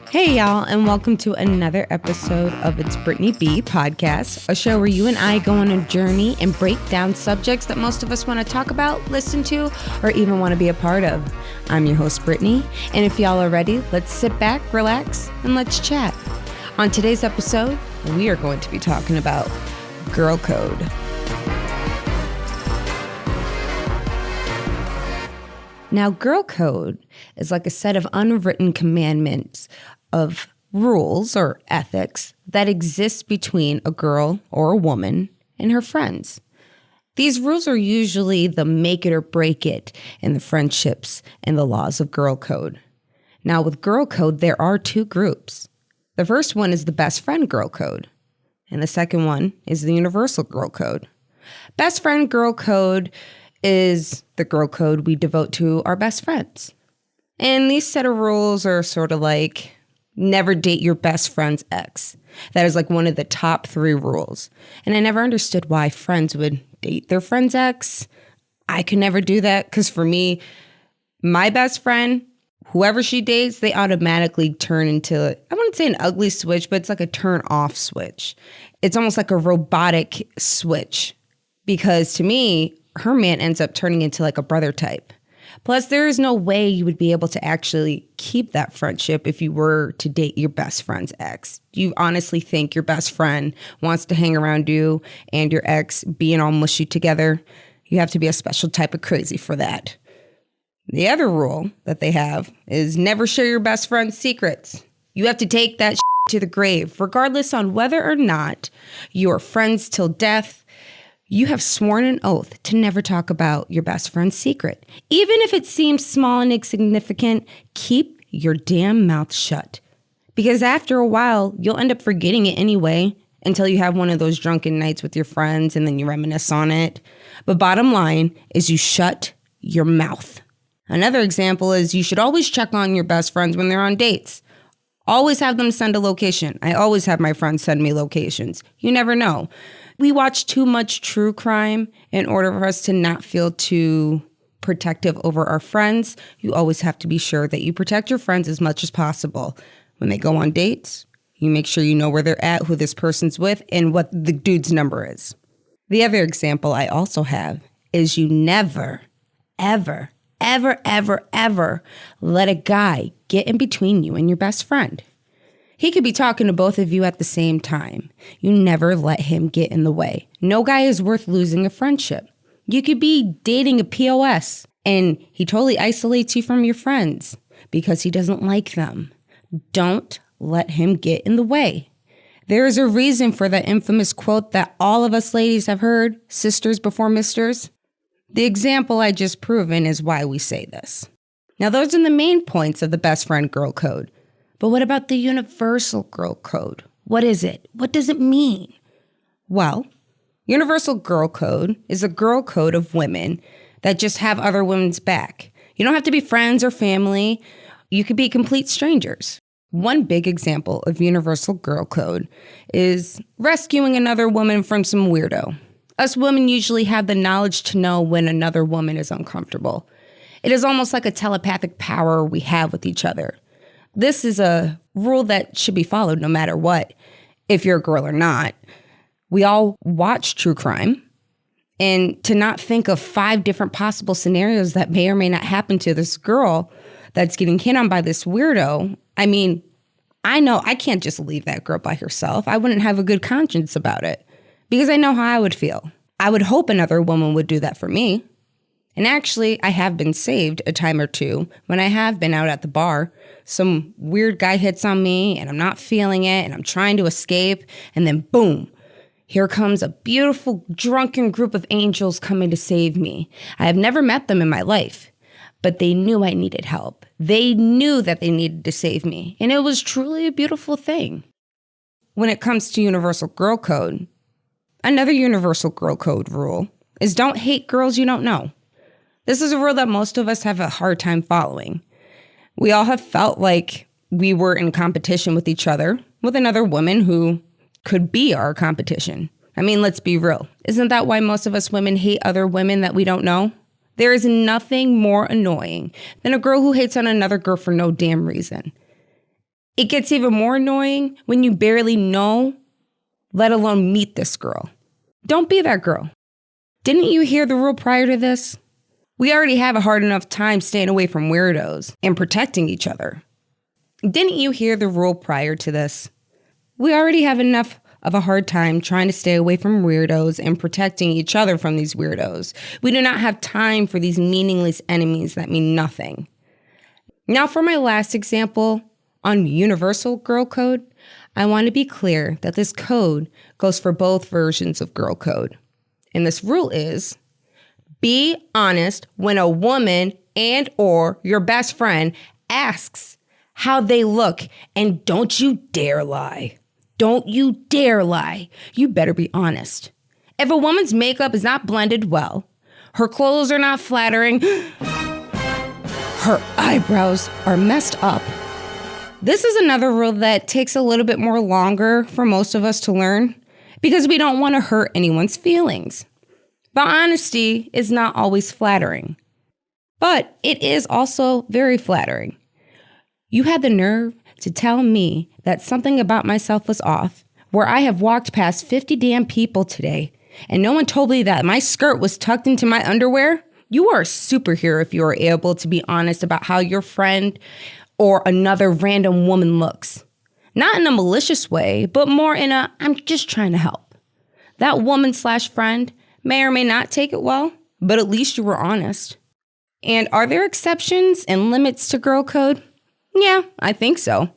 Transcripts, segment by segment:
Hey, y'all, and welcome to another episode of It's Brittany B podcast, a show where you and I go on a journey and break down subjects that most of us want to talk about, listen to, or even want to be a part of. I'm your host, Brittany, and if y'all are ready, let's sit back, relax, and let's chat. On today's episode, we are going to be talking about girl code. Now, girl code is like a set of unwritten commandments of rules or ethics that exist between a girl or a woman and her friends. These rules are usually the make it or break it in the friendships and the laws of girl code. Now, with girl code, there are two groups. The first one is the best friend girl code, and the second one is the universal girl code. Best friend girl code is the girl code we devote to our best friends. And these set of rules are sort of like never date your best friend's ex. That is like one of the top 3 rules. And I never understood why friends would date their friend's ex. I could never do that because for me, my best friend, whoever she dates, they automatically turn into, I wouldn't say an ugly switch, but it's like a turn off switch. It's almost like a robotic switch because to me, her man ends up turning into like a brother type. Plus, there is no way you would be able to actually keep that friendship if you were to date your best friend's ex. Do you honestly think your best friend wants to hang around you and your ex being all mushy together? You have to be a special type of crazy for that. The other rule that they have is never share your best friend's secrets. You have to take that to the grave, regardless on whether or not you are friends till death. You have sworn an oath to never talk about your best friend's secret. Even if it seems small and insignificant, keep your damn mouth shut. Because after a while, you'll end up forgetting it anyway until you have one of those drunken nights with your friends and then you reminisce on it. But bottom line is you shut your mouth. Another example is you should always check on your best friends when they're on dates. Always have them send a location. I always have my friends send me locations. You never know. We watch too much true crime in order for us to not feel too protective over our friends. You always have to be sure that you protect your friends as much as possible. When they go on dates, you make sure you know where they're at, who this person's with, and what the dude's number is. The other example I also have is you never, ever, ever, ever, ever let a guy get in between you and your best friend. He could be talking to both of you at the same time. You never let him get in the way. No guy is worth losing a friendship. You could be dating a POS and he totally isolates you from your friends because he doesn't like them. Don't let him get in the way. There is a reason for that infamous quote that all of us ladies have heard, sisters before misters. The example I just proven is why we say this. Now, those are the main points of the best friend girl code. But what about the universal girl code? What is it? What does it mean? Well, universal girl code is a girl code of women that just have other women's back. You don't have to be friends or family. You could be complete strangers. One big example of universal girl code is rescuing another woman from some weirdo. Us women usually have the knowledge to know when another woman is uncomfortable. It is almost like a telepathic power we have with each other. This is a rule that should be followed no matter what, if you're a girl or not. We all watch true crime, and to not think of 5 different possible scenarios that may or may not happen to this girl that's getting hit on by this weirdo. I mean, I know I can't just leave that girl by herself. I wouldn't have a good conscience about it because I know how I would feel. I would hope another woman would do that for me. And actually, I have been saved a time or two when I have been out at the bar. Some weird guy hits on me and I'm not feeling it and I'm trying to escape. And then boom, here comes a beautiful drunken group of angels coming to save me. I have never met them in my life, but they knew I needed help. They knew that they needed to save me. And it was truly a beautiful thing. When it comes to universal girl code, another universal girl code rule is don't hate girls you don't know. This is a rule that most of us have a hard time following. We all have felt like we were in competition with each other, with another woman who could be our competition. I mean, let's be real. Isn't that why most of us women hate other women that we don't know? There is nothing more annoying than a girl who hates on another girl for no damn reason. It gets even more annoying when you barely know, let alone meet this girl. Don't be that girl. Didn't you hear the rule prior to this? We already have a hard enough time staying away from weirdos and protecting each other. Didn't you hear the rule prior to this? We already have enough of a hard time trying to stay away from weirdos and protecting each other from these weirdos. We do not have time for these meaningless enemies that mean nothing. Now for my last example on universal girl code, I want to be clear that this code goes for both versions of girl code. And this rule is, be honest when a woman and or your best friend asks how they look, and don't you dare lie. Don't you dare lie. You better be honest. If a woman's makeup is not blended well, her clothes are not flattering, her eyebrows are messed up. This is another rule that takes a little bit more longer for most of us to learn because we don't want to hurt anyone's feelings. But honesty is not always flattering. But it is also very flattering. You had the nerve to tell me that something about myself was off, where I have walked past 50 damn people today, and no one told me that my skirt was tucked into my underwear? You are a superhero if you are able to be honest about how your friend or another random woman looks. Not in a malicious way, but more in a, I'm just trying to help. That woman/friend may or may not take it well, but at least you were honest. And are there exceptions and limits to girl code? Yeah, I think so.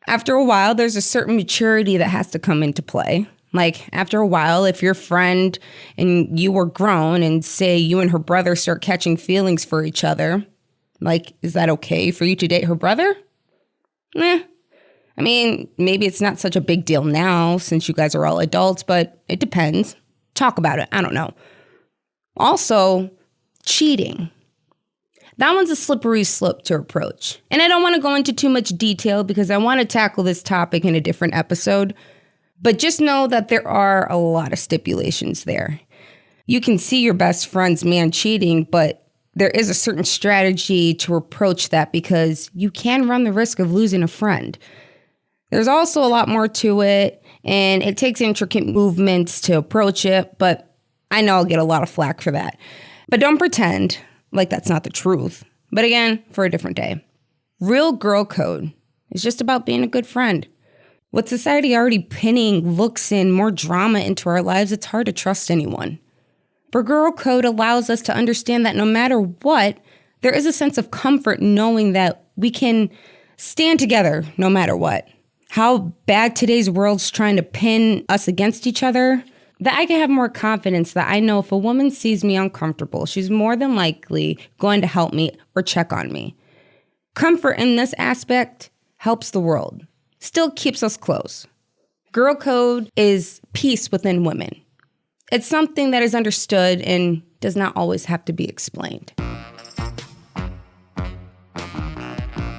After a while, there's a certain maturity that has to come into play. Like, after a while, if your friend and you were grown and say you and her brother start catching feelings for each other, like, is that okay for you to date her brother? I mean, maybe it's not such a big deal now since you guys are all adults, but it depends. Talk about it. I don't know. Also, cheating. That one's a slippery slope to approach. And I don't want to go into too much detail because I want to tackle this topic in a different episode. But just know that there are a lot of stipulations there. You can see your best friend's man cheating, but there is a certain strategy to approach that because you can run the risk of losing a friend. There's also a lot more to it, and it takes intricate movements to approach it, but I know I'll get a lot of flack for that. But don't pretend like that's not the truth. But again, for a different day. Real girl code is just about being a good friend. With society already pinning looks and more drama into our lives, it's hard to trust anyone. But girl code allows us to understand that no matter what, there is a sense of comfort knowing that we can stand together no matter what. How bad today's world's trying to pin us against each other, that I can have more confidence that I know if a woman sees me uncomfortable, she's more than likely going to help me or check on me. Comfort in this aspect helps the world, still keeps us close. Girl code is peace within women. It's something that is understood and does not always have to be explained.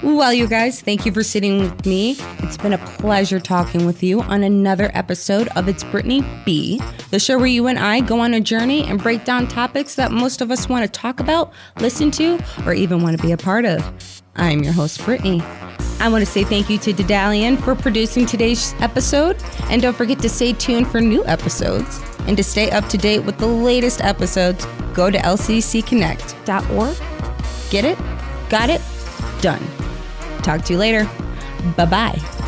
Well, you guys, thank you for sitting with me. It's been a pleasure talking with you on another episode of It's Brittany B, the show where you and I go on a journey and break down topics that most of us want to talk about, listen to, or even want to be a part of. I'm your host, Brittany. I want to say thank you to Dedalian for producing today's episode, and don't forget to stay tuned for new episodes. And to stay up to date with the latest episodes, go to lccconnect.org. Get it? Got it? Done. Talk to you later. Bye-bye.